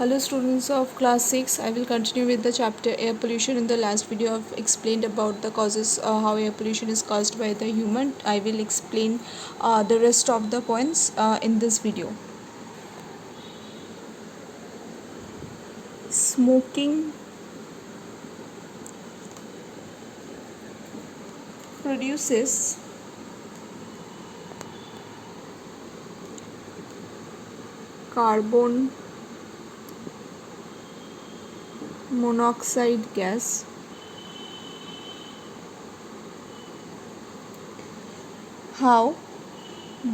Hello students of class 6. I will continue with the chapter air pollution. In the last video I've explained about the causes, how air pollution is caused by the human. I will explain the rest of the points in this video. Smoking produces carbon monoxide gas. How?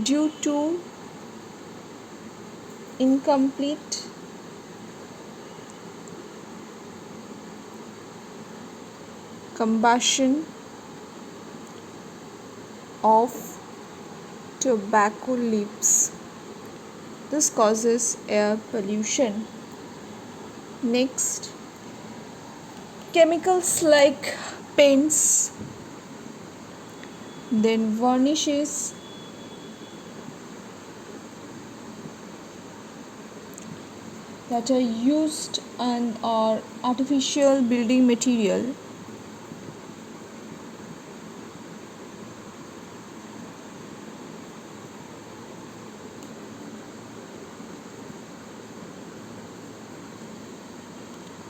Due to incomplete combustion of tobacco leaves. This causes air pollution. Next, chemicals like paints, then varnishes, that are used on our artificial building material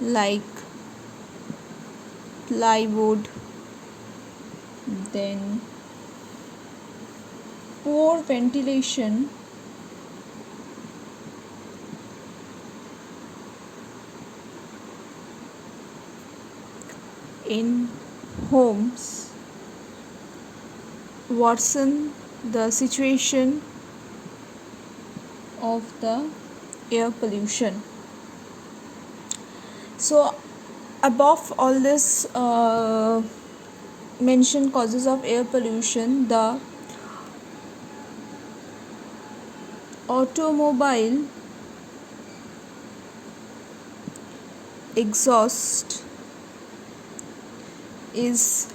like plywood, then poor ventilation, in homes worsen the situation of the air pollution. So above all this mentioned causes of air pollution, the automobile exhaust is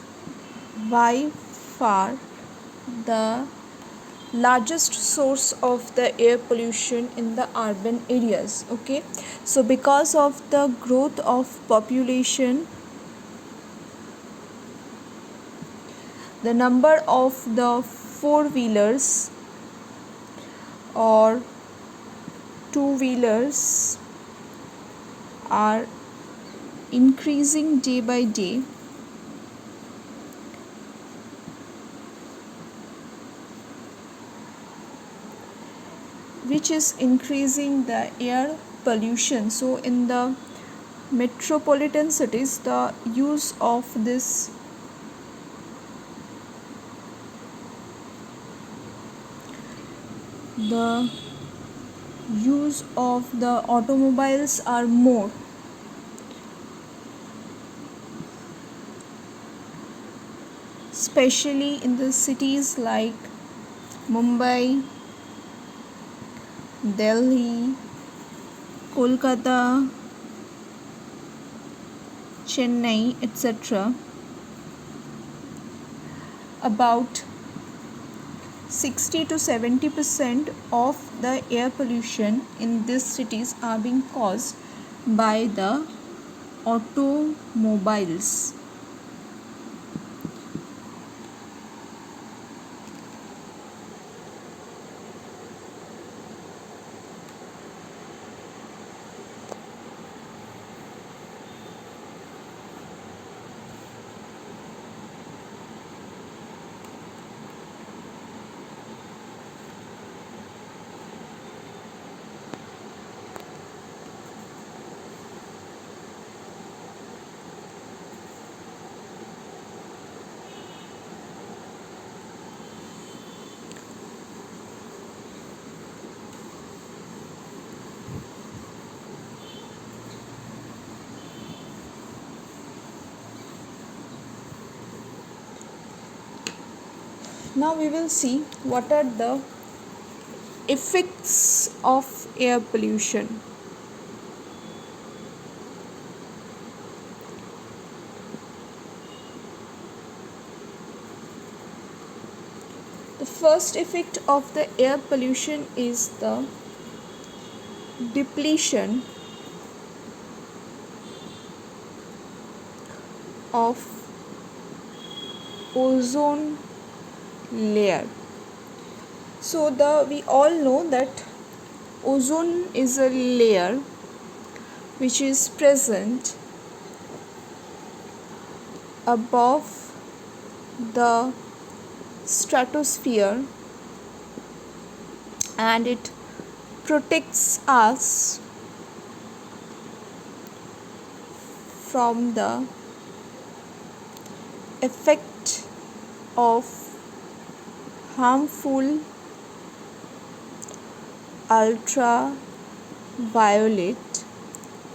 by far the largest source of the air pollution in the urban areas. Okay, so because of the growth of population, the number of the four-wheelers or two-wheelers are increasing day by day, which is increasing the air pollution. So in the metropolitan cities, the use of this automobiles are more. Especially in the cities like Mumbai, Delhi, Kolkata, Chennai, etc. About 60 to 70% of the air pollution in these cities are being caused by the automobiles. Now we will see what are the effects of air pollution. The first effect of the air pollution is the depletion of ozone layer. So we all know that ozone is a layer which is present above the stratosphere, and it protects us from the effect of harmful ultraviolet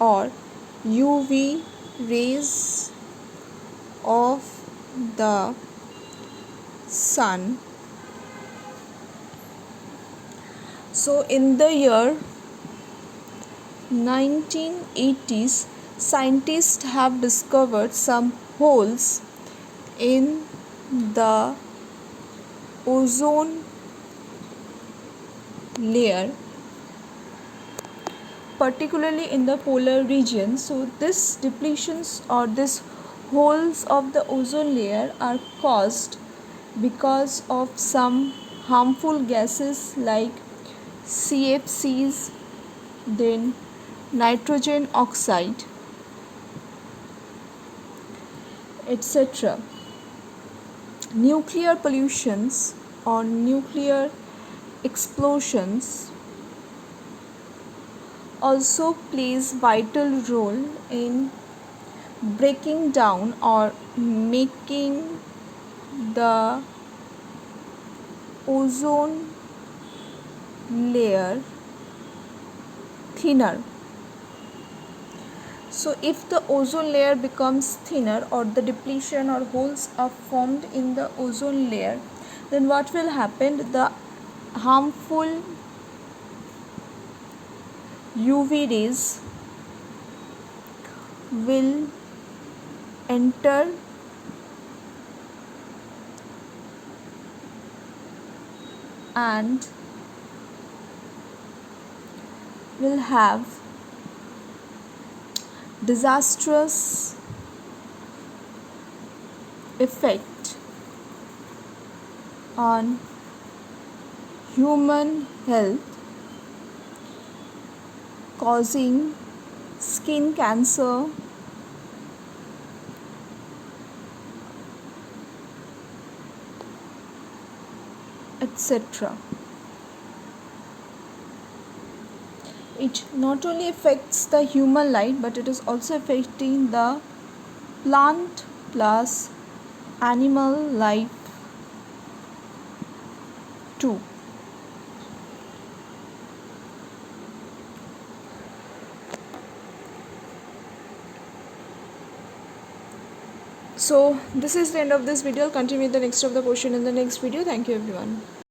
or UV rays of the sun. So in the year 1980s, scientists have discovered some holes in the ozone layer, particularly in the polar region. So this depletions or this holes of the ozone layer are caused because of some harmful gases like CFCs, then nitrogen oxide, etc. Nuclear pollutions or nuclear explosions also plays vital role in breaking down or making the ozone layer thinner. So if the ozone layer becomes thinner or the depletion or holes are formed in the ozone layer, then what will happen? The harmful UV rays will enter and will have disastrous effect on human health, causing skin cancer, etc. It not only affects the human life, but it is also affecting the plant plus animal life too. So this is the end of this video. I'll continue with the next of the portion in the next video. Thank you everyone.